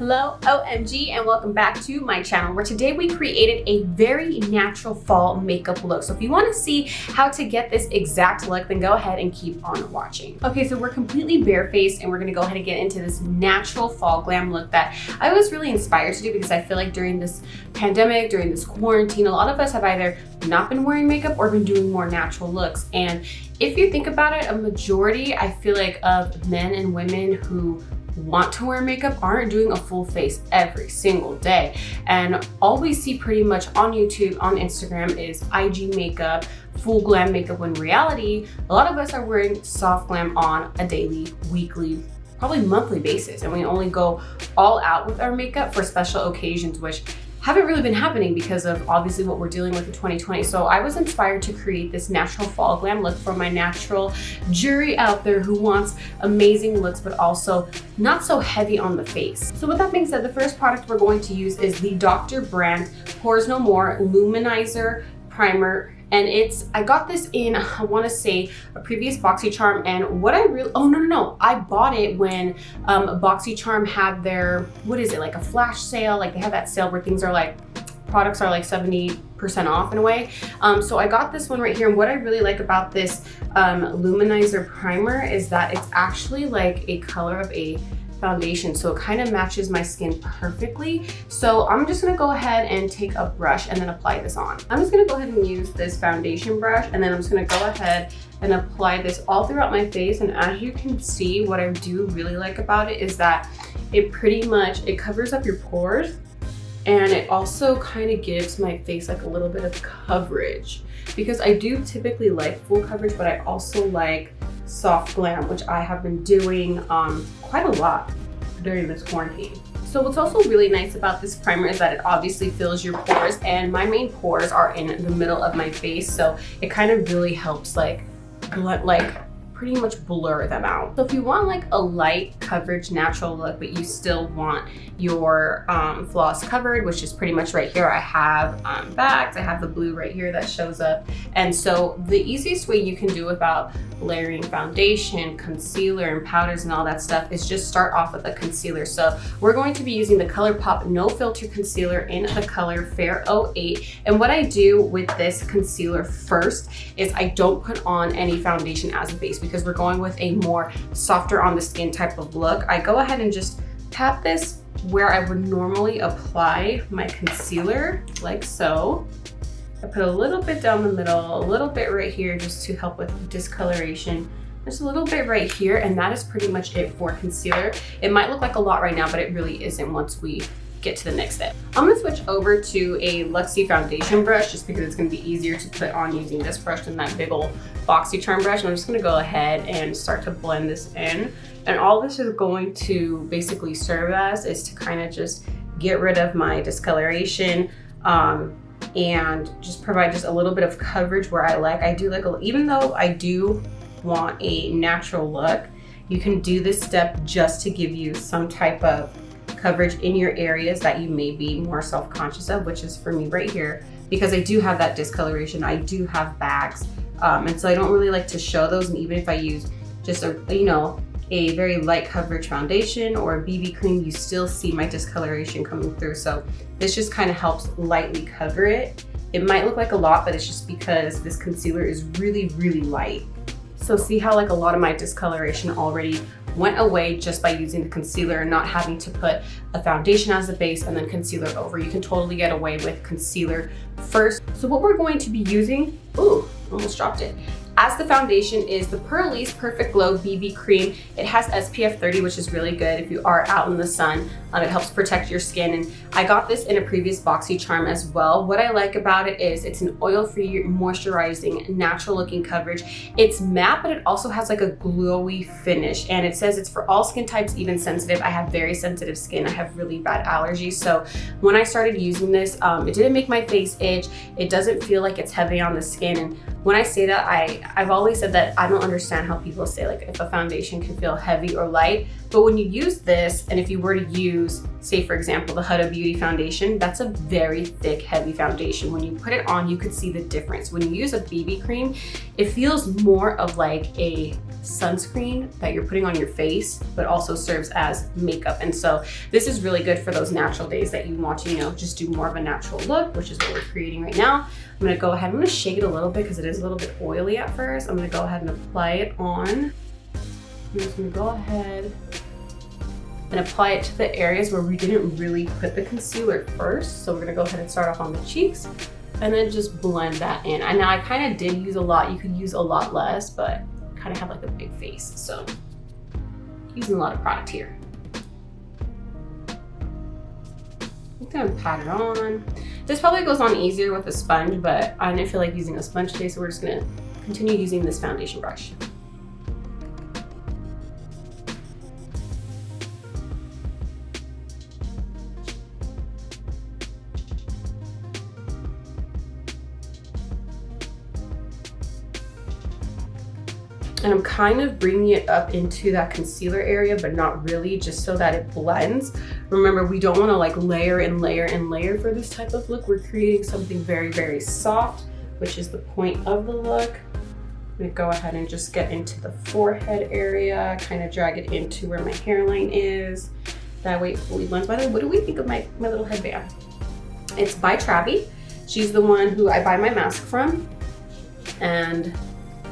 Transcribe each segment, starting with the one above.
Hello OMG and welcome back to my channel, where today we created a very natural fall makeup look. So if you want to see how to get this exact look, then go ahead and keep on watching. Okay, so we're completely barefaced and we're going to go ahead and get into this natural fall glam look that I was really inspired to do, because I feel like during this pandemic, during this quarantine, a lot of us have either not been wearing makeup or been doing more natural looks. And if you think about it, a majority, I feel like, of men and women who want to wear makeup aren't doing a full face every single day. And all we see pretty much on YouTube, on Instagram, is IG makeup, full glam makeup, when in reality, a lot of us are wearing soft glam on a daily, weekly, probably monthly basis. And we only go all out with our makeup for special occasions, which haven't really been happening because of obviously what we're dealing with in 2020. So I was inspired to create this natural fall glam look for my natural jury out there who wants amazing looks, but also not so heavy on the face. So with that being said, the first product we're going to use is the Dr. Brandt Pores No More Luminizer Primer. And I got this in, I want to say, a previous BoxyCharm. And what I really, I bought it when BoxyCharm had their, what is it, like a flash sale? Like they have that sale where things are like, products are like 70% off in a way. So I got this one right here. And what I really like about this Luminizer Primer is that it's actually like a color of a foundation, so it kind of matches my skin perfectly. So I'm just gonna go ahead and take a brush and then apply this on. I'm just gonna go ahead and use this foundation brush, and then I'm just gonna go ahead and apply this all throughout my face. And as you can see, what I do really like about it is that it covers up your pores, and it also kind of gives my face like a little bit of coverage, because I do typically like full coverage, but I also like soft glam, which I have been doing quite a lot during this quarantine. So what's also really nice about this primer is that it obviously fills your pores, and my main pores are in the middle of my face, so it kind of really helps pretty much blur them out. So if you want like a light coverage natural look, but you still want your flaws covered, which is pretty much right here. I have bags, I have the blue right here that shows up. And so the easiest way you can do without layering foundation, concealer, and powders and all that stuff is just start off with a concealer. So we're going to be using the ColourPop No Filter Concealer in the color Fair 08. And what I do with this concealer first is I don't put on any foundation as a base, because we're going with a more softer on the skin type of look. I go ahead and just tap this where I would normally apply my concealer, like so. I put a little bit down the middle, a little bit right here just to help with discoloration. Just a little bit right here, and that is pretty much it for concealer. It might look like a lot right now, but it really isn't once we get to the next step. I'm gonna switch over to a Luxie foundation brush, just because it's gonna be easier to put on using this brush than that big old BoxyCharm brush. And I'm just gonna go ahead and start to blend this in. And all this is going to basically serve as is to kind of just get rid of my discoloration, and just provide just a little bit of coverage where I do like even though I do want a natural look, you can do this step just to give you some type of coverage in your areas that you may be more self-conscious of, which is for me right here, because I do have that discoloration, I do have bags, and so I don't really like to show those. And even if I use just a very light coverage foundation or a BB cream, you still see my discoloration coming through. So this just kind of helps lightly cover it. It might look like a lot, but it's just because this concealer is really, really light. So see how like a lot of my discoloration already went away just by using the concealer and not having to put a foundation as a base and then concealer over. You can totally get away with concealer first. So what we're going to be using, ooh, almost dropped it, as the foundation is the Purlisse Perfect Glow BB Cream. It has SPF 30, which is really good if you are out in the sun. It helps protect your skin. And I got this in a previous BoxyCharm as well. What I like about it is it's an oil-free, moisturizing, natural looking coverage. It's matte, but it also has like a glowy finish. And it says it's for all skin types, even sensitive. I have very sensitive skin. I have really bad allergies. So when I started using this, it didn't make my face itch. It doesn't feel like it's heavy on the skin. And when I say that, I've always said that I don't understand how people say like if a foundation can feel heavy or light, but when you use this, and if you were to use, say for example, the Huda Beauty foundation, that's a very thick, heavy foundation. When you put it on, you could see the difference. When you use a BB cream, it feels more of like a sunscreen that you're putting on your face, but also serves as makeup. And so this is really good for those natural days that you want to, you know, just do more of a natural look, which is what we're creating right now. I'm gonna go ahead, I'm gonna shake it a little bit because it is a little bit oily at first. I'm gonna go ahead and apply it on. I'm just gonna go ahead and apply it to the areas where we didn't really put the concealer first. So we're gonna go ahead and start off on the cheeks and then just blend that in. And now I kind of did use a lot. You could use a lot less, but kind of have like a big face. So using a lot of product here. I'm gonna pat it on. This probably goes on easier with a sponge, but I didn't feel like using a sponge today, so we're just gonna continue using this foundation brush. And I'm kind of bringing it up into that concealer area, but not really, just so that it blends. Remember, we don't want to like layer and layer and layer for this type of look. We're creating something very, very soft, which is the point of the look. I'm gonna go ahead and just get into the forehead area, kind of drag it into where my hairline is. That way it fully blends. By the way, what do we think of my little headband? It's by Travi. She's the one who I buy my mask from. And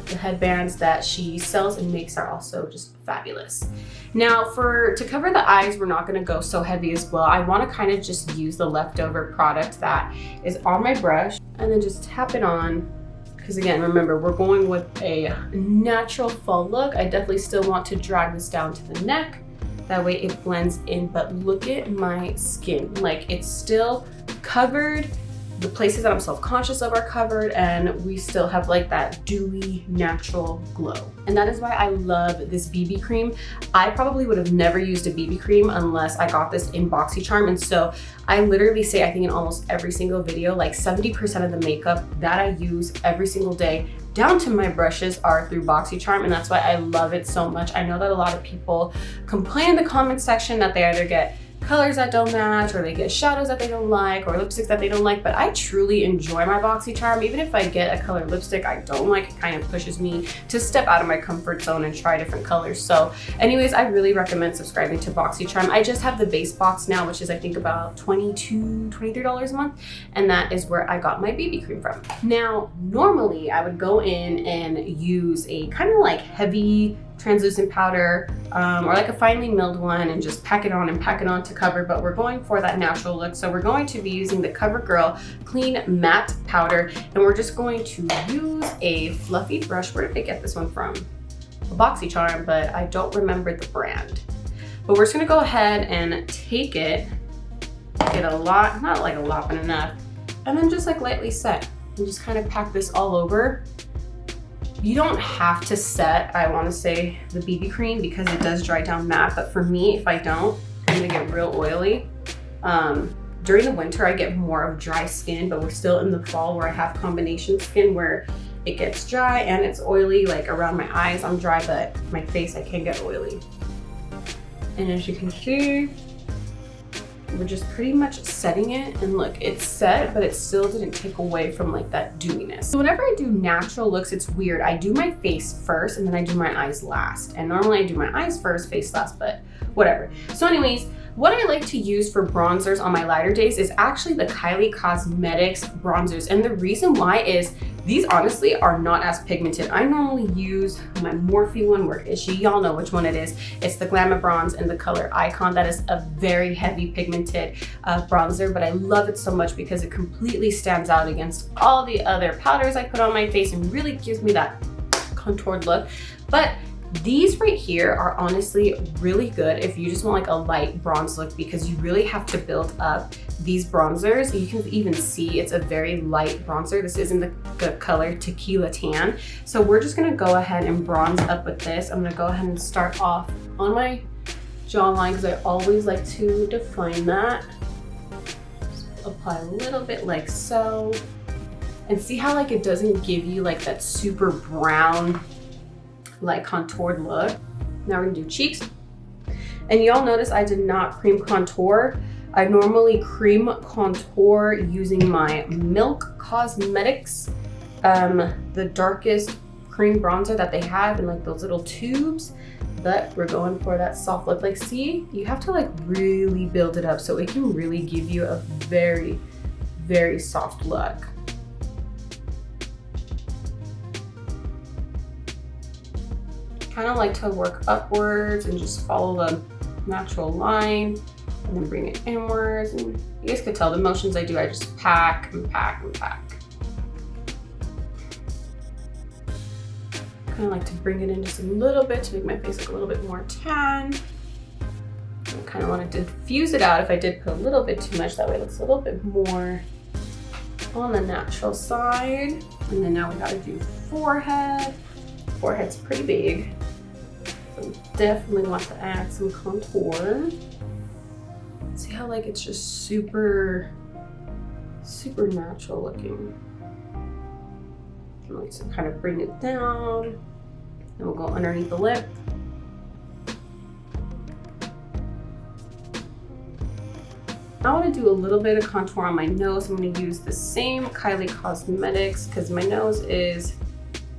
the headbands that she sells and makes are also just fabulous. Now to cover the eyes, we're not gonna go so heavy as well. I wanna kind of just use the leftover product that is on my brush and then just tap it on. Because again, remember, we're going with a natural fall look. I definitely still want to drag this down to the neck. That way it blends in, but look at my skin. Like it's still covered. The places that I'm self-conscious of are covered, and we still have like that dewy, natural glow. And that is why I love this BB cream. I probably would have never used a BB cream unless I got this in BoxyCharm. And so I literally say, I think in almost every single video, like 70% of the makeup that I use every single day, down to my brushes, are through BoxyCharm, and that's why I love it so much. I know that a lot of people complain in the comment section that they either get colors that don't match, or they get shadows that they don't like, or lipsticks that they don't like, but I truly enjoy my BoxyCharm. Even if I get a color lipstick I don't like, it kind of pushes me to step out of my comfort zone and try different colors. So anyways, I really recommend subscribing to BoxyCharm. I just have the base box now, which is I think about $22, $23 a month, and that is where I got my BB cream from. Now, normally I would go in and use a kind of like heavy translucent powder or like a finely milled one and just pack it on to cover, but we're going for that natural look. So we're going to be using the CoverGirl Clean Matte Powder, and we're just going to use a fluffy brush. Where did I get this one from? A BoxyCharm, but I don't remember the brand. But we're just gonna go ahead and take it, get a lot, not like a lot, but enough, and then just like lightly set and just kind of pack this all over. You don't have to set, I want to say, the BB cream because it does dry down matte, but for me, if I don't, I'm gonna get real oily. During the winter, I get more of dry skin, but we're still in the fall where I have combination skin where it gets dry and it's oily. Like around my eyes, I'm dry, but my face, I can get oily. And as you can see, we're just pretty much setting it, and look, it's set, but it still didn't take away from like that dewiness. So whenever I do natural looks, it's weird. I do my face first and then I do my eyes last. And normally I do my eyes first, face last, but whatever. So anyways, what I like to use for bronzers on my lighter days is actually the Kylie Cosmetics bronzers. And the reason why is these honestly are not as pigmented. I normally use my Morphe one, where is she? Y'all know which one it is. It's the Glamour Bronze in the color Icon. That is a very heavy pigmented bronzer, but I love it so much because it completely stands out against all the other powders I put on my face and really gives me that contoured look. But these right here are honestly really good if you just want like a light bronze look, because you really have to build up these bronzers. You can even see it's a very light bronzer. This is in the color Tequila Tan. So we're just gonna go ahead and bronze up with this. I'm gonna go ahead and start off on my jawline because I always like to define that. Just apply a little bit like so. And see how like it doesn't give you like that super brown, like contoured look. Now we're gonna do cheeks. And y'all notice I did not cream contour. I normally cream contour using my Milk Cosmetics, the darkest cream bronzer that they have in like those little tubes. But we're going for that soft look. Like, see, you have to like really build it up so it can really give you a very, very soft look. Kind of like to work upwards and just follow the natural line and then bring it inwards. And you guys could tell the motions I do, I just pack and pack and pack. Kind of like to bring it in just a little bit to make my face look a little bit more tan. I kind of want to diffuse it out if I did put a little bit too much, that way it looks a little bit more on the natural side. And then now we gotta do forehead. Forehead's pretty big, so definitely want to add some contour. See how like it's just super, super natural looking. I like to kind of bring it down, and we'll go underneath the lip. I want to do a little bit of contour on my nose. I'm going to use the same Kylie Cosmetics because my nose is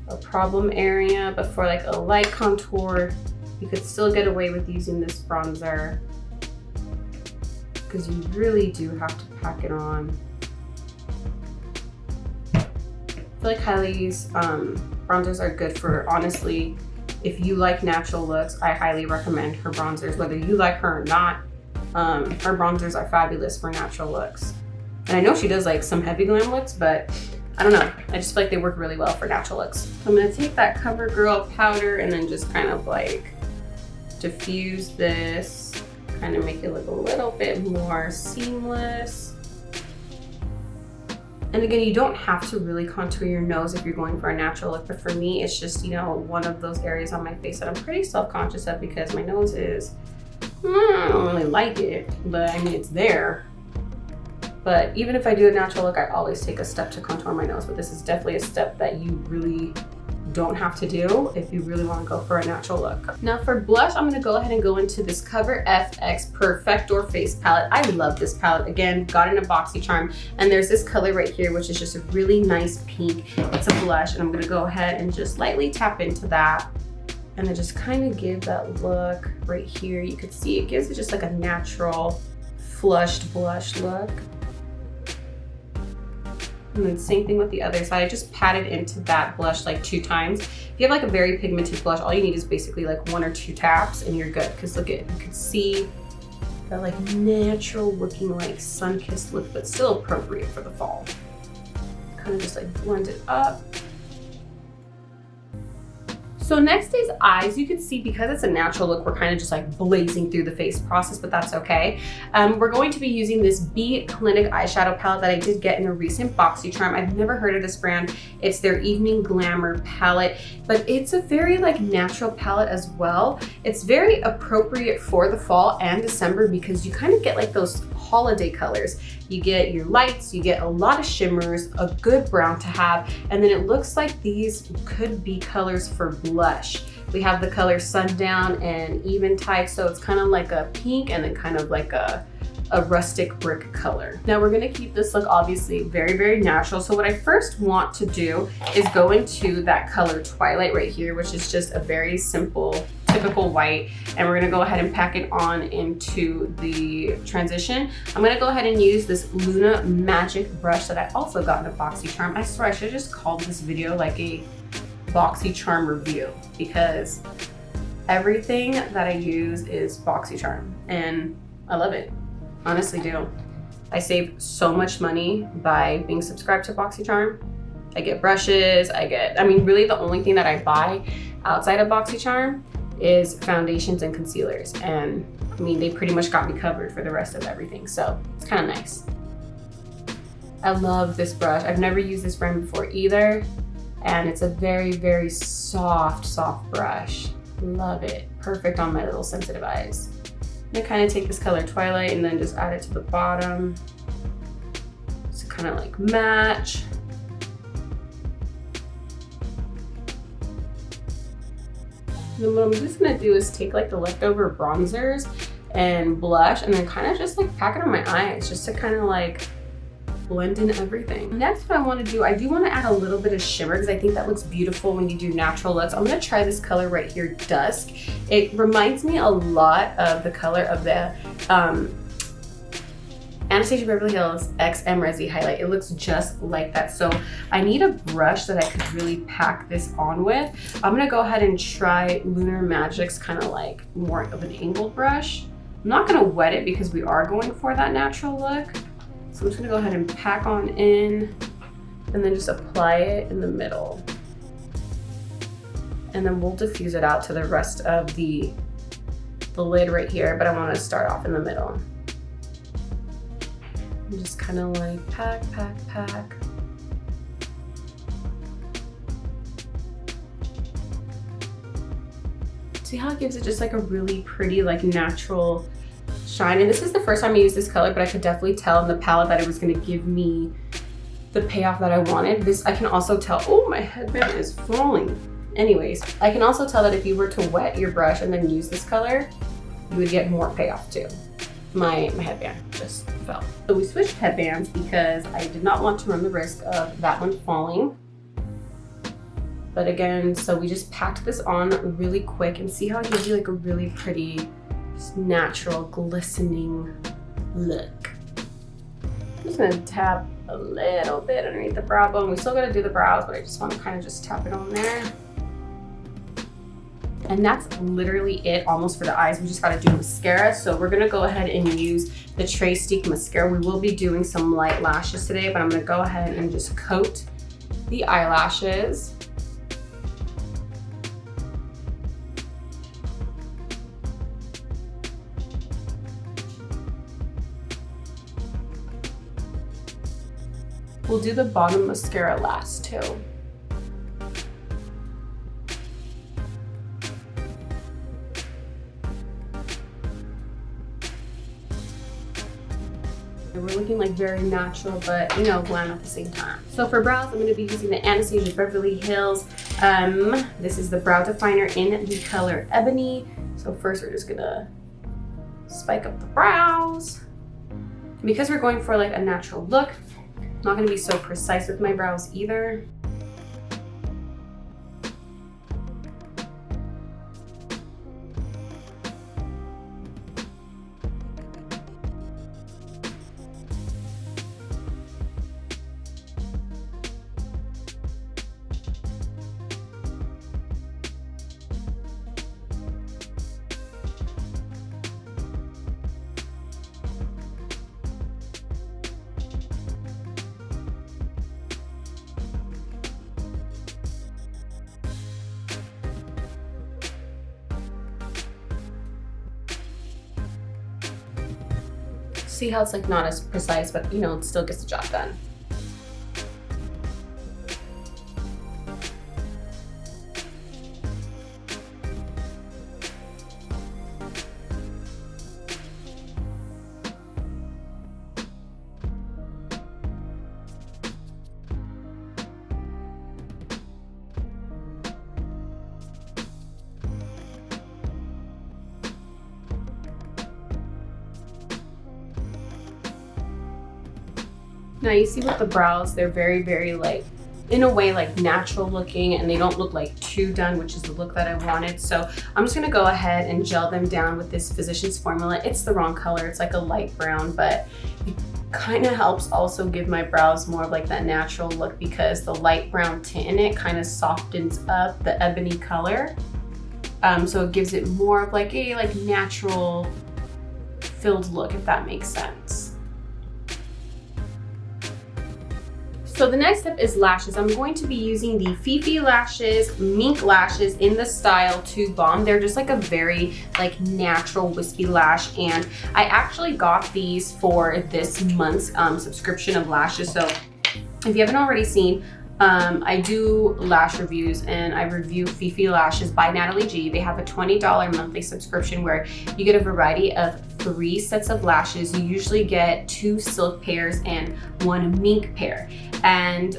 a problem area, but for like a light contour, you could still get away with using this bronzer because you really do have to pack it on. I feel like Kylie's bronzers are good for, honestly, if you like natural looks, I highly recommend her bronzers, whether you like her or not. Her bronzers are fabulous for natural looks. And I know she does like some heavy glam looks, but I don't know. I just feel like they work really well for natural looks. So I'm gonna take that CoverGirl powder and then just kind of like diffuse this, kind of make it look a little bit more seamless. And again, you don't have to really contour your nose if you're going for a natural look, but for me, it's just, you know, one of those areas on my face that I'm pretty self-conscious of because my nose is, I don't really like it, but I mean, it's there. But even if I do a natural look, I always take a step to contour my nose, but this is definitely a step that you really don't have to do if you really want to go for a natural look. Now for blush, I'm going to go ahead and go into this Cover FX Perfector Face Palette. I love this palette. Again, got it in a BoxyCharm, and there's this color right here, which is just a really nice pink. It's a blush, and I'm going to go ahead and just lightly tap into that and then just kind of give that look right here. You could see it gives it just like a natural flushed blush look. And then same thing with the other side. I just patted into that blush like 2 times. If you have like a very pigmented blush, all you need is basically like 1 or 2 taps and you're good. Because look at, you can see that like natural looking like sun-kissed look, but still appropriate for the fall. Kind of just like blend it up. So next is eyes. You can see because it's a natural look, we're kind of just like blazing through the face process, but that's okay. We're going to be using this B Clinic eyeshadow palette that I did get in a recent BoxyCharm. I've never heard of this brand. It's their Evening Glamour palette, but it's a very like natural palette as well. It's very appropriate for the fall and December because you kind of get like those holiday colors. You get your lights, you get a lot of shimmers, a good brown to have, and then it looks like these could be colors for blush. We have the color Sundown and Eventide, so it's kind of like a pink and then kind of like a rustic brick color. Now we're gonna keep this look obviously very, very natural. So what I first want to do is go into that color Twilight right here, which is just a very simple, typical white, and we're gonna go ahead and pack it on into the transition. I'm gonna go ahead and use this Luna Magic brush that I also got in a BoxyCharm. I swear I should have just called this video like a BoxyCharm review because everything that I use is BoxyCharm and I love it. Honestly do. I save so much money by being subscribed to BoxyCharm. I get brushes, I mean really the only thing that I buy outside of BoxyCharm is foundations and concealers, and I mean they pretty much got me covered for the rest of everything, so it's kind of nice. I love this brush. I've never used this brand before either, and it's a very, very soft brush. Love it. Perfect on my little sensitive eyes. I'm gonna kind of take this color Twilight and then just add it to the bottom to kind of like match. And then what I'm just gonna do is take like the leftover bronzers and blush and then kind of just like pack it on my eyes just to kind of like blend in everything. Next, what I want to do, I do want to add a little bit of shimmer because I think that looks beautiful when you do natural looks. I'm going to try this color right here, Dusk. It reminds me a lot of the color of the Anastasia Beverly Hills X Resi highlight. It looks just like that. So I need a brush that I could really pack this on with. I'm going to go ahead and try Lunar Magic's kind of like more of an angled brush. I'm not going to wet it because we are going for that natural look. So I'm just gonna go ahead and pack on in and then just apply it in the middle. And then we'll diffuse it out to the rest of the lid right here, but I wanna start off in the middle. And just kind of like pack, pack, pack. See how it gives it just like a really pretty, like natural shine. And this is the first time I used this color, but I could definitely tell in the palette that it was going to give me the payoff that I wanted. This, I can also tell, oh, my headband is falling. Anyways, I can also tell that if you were to wet your brush and then use this color, you would get more payoff too. My headband just fell. So we switched headbands because I did not want to run the risk of that one falling. But again, so we just packed this on really quick and see how it gives you like a really pretty, natural, glistening look. I'm just gonna tap a little bit underneath the brow bone. We still gotta do the brows, but I just wanna kind of just tap it on there. And that's literally it almost for the eyes. We just gotta do mascara. So we're gonna go ahead and use the Trace Stick mascara. We will be doing some light lashes today, but I'm gonna go ahead and just coat the eyelashes. We'll do the bottom mascara last too. We're looking like very natural, but you know, glam at the same time. So for brows, I'm gonna be using the Anastasia Beverly Hills. This is the brow definer in the color Ebony. So first we're just gonna spike up the brows. And because we're going for like a natural look, I'm not gonna be so precise with my brows either. See how it's like not as precise, but you know, it still gets the job done. Now you see with the brows, they're very, very like, in a way like natural looking, and they don't look like too done, which is the look that I wanted. So I'm just gonna go ahead and gel them down with this Physicians Formula. It's the wrong color, it's like a light brown, but it kind of helps also give my brows more of like that natural look because the light brown tint in it kind of softens up the ebony color. So it gives it more of like a natural filled look, if that makes sense. So the next step is lashes. I'm going to be using the Fifi Lashes Mink Lashes in the style To Bomb. They're just like a very like natural wispy lash, and I actually got these for this month's subscription of lashes. So if you haven't already seen, I do lash reviews, and I review Fifi Lashes by Natalie G. They have a $20 monthly subscription where you get a variety of 3 sets of lashes. You usually get 2 silk pairs and 1 mink pair. And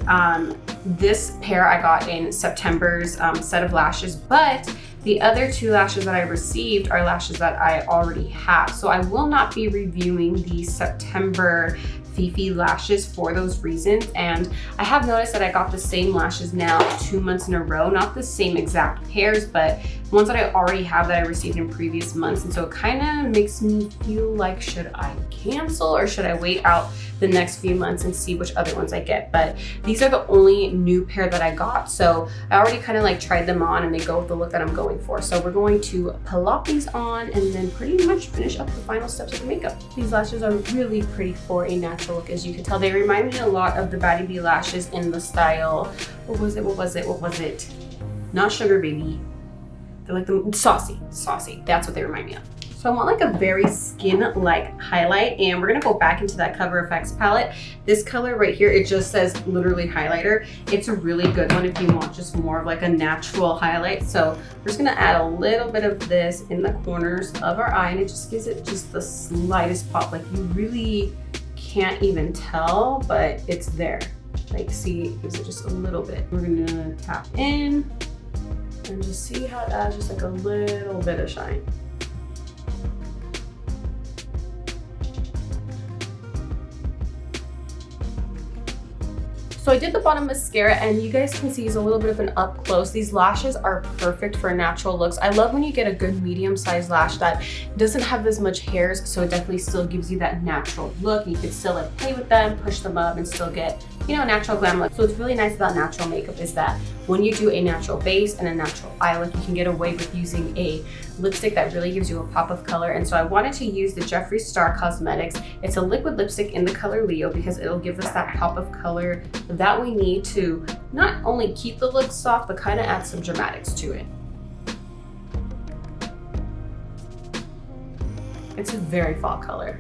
this pair I got in September's set of lashes, but The other 2 lashes that I received are lashes that I already have. So I will not be reviewing the September Fifi lashes for those reasons. And I have noticed that I got the same lashes now 2 months in a row, not the same exact pairs, but ones that I already have that I received in previous months. And so it kind of makes me feel like, should I cancel or should I wait out the next few months and see which other ones I get? But these are the only new pair that I got. So I already kind of like tried them on and they go with the look that I'm going for. So we're going to plop these on and then pretty much finish up the final steps of the makeup. These lashes are really pretty for a natural look, as you can tell. They remind me a lot of the Batty Bee lashes in the style, what was it? Not Sugar Baby. They're like the saucy. That's what they remind me of. So I want like a very skin-like highlight, and we're gonna go back into that Cover FX palette. This color right here, it just says literally highlighter. It's a really good one if you want just more of like a natural highlight. So we're just gonna add a little bit of this in the corners of our eye, and it just gives it just the slightest pop. Like you really can't even tell, but it's there. Like see, it gives it just a little bit. We're gonna tap in and just see how it adds just like a little bit of shine. So I did the bottom mascara, and you guys can see it's a little bit of an up close. These lashes are perfect for natural looks. I love when you get a good medium-sized lash that doesn't have as much hairs, so it definitely still gives you that natural look. You can still like play with them, push them up, and still get, you know, a natural glam look. So what's really nice about natural makeup is that when you do a natural base and a natural eye look, you can get away with using a lipstick that really gives you a pop of color. And so I wanted to use the Jeffree Star Cosmetics. It's a liquid lipstick in the color Leo because it'll give us that pop of color that we need to not only keep the look soft, but kind of add some dramatics to it. It's a very fall color.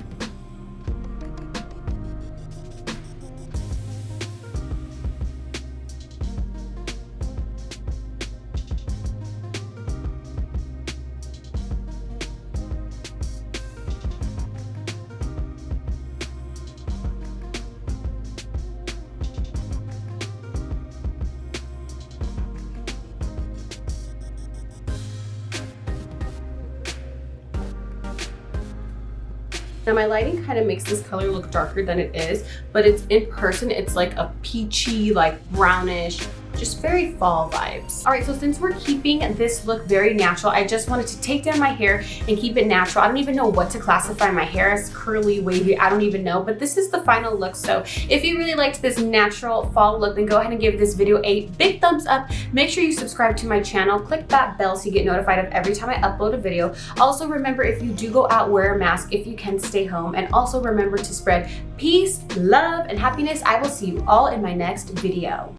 Now my lighting kind of makes this color look darker than it is, but it's in person, it's like a peachy, like brownish, just very fall vibes. All right, so since we're keeping this look very natural, I just wanted to take down my hair and keep it natural. I don't even know what to classify my hair as, curly, wavy, I don't even know, but this is the final look. So if you really liked this natural fall look, then go ahead and give this video a big thumbs up. Make sure you subscribe to my channel, click that bell so you get notified of every time I upload a video. Also remember, if you do go out, wear a mask. If you can, stay home. And also remember to spread peace, love, and happiness. I will see you all in my next video.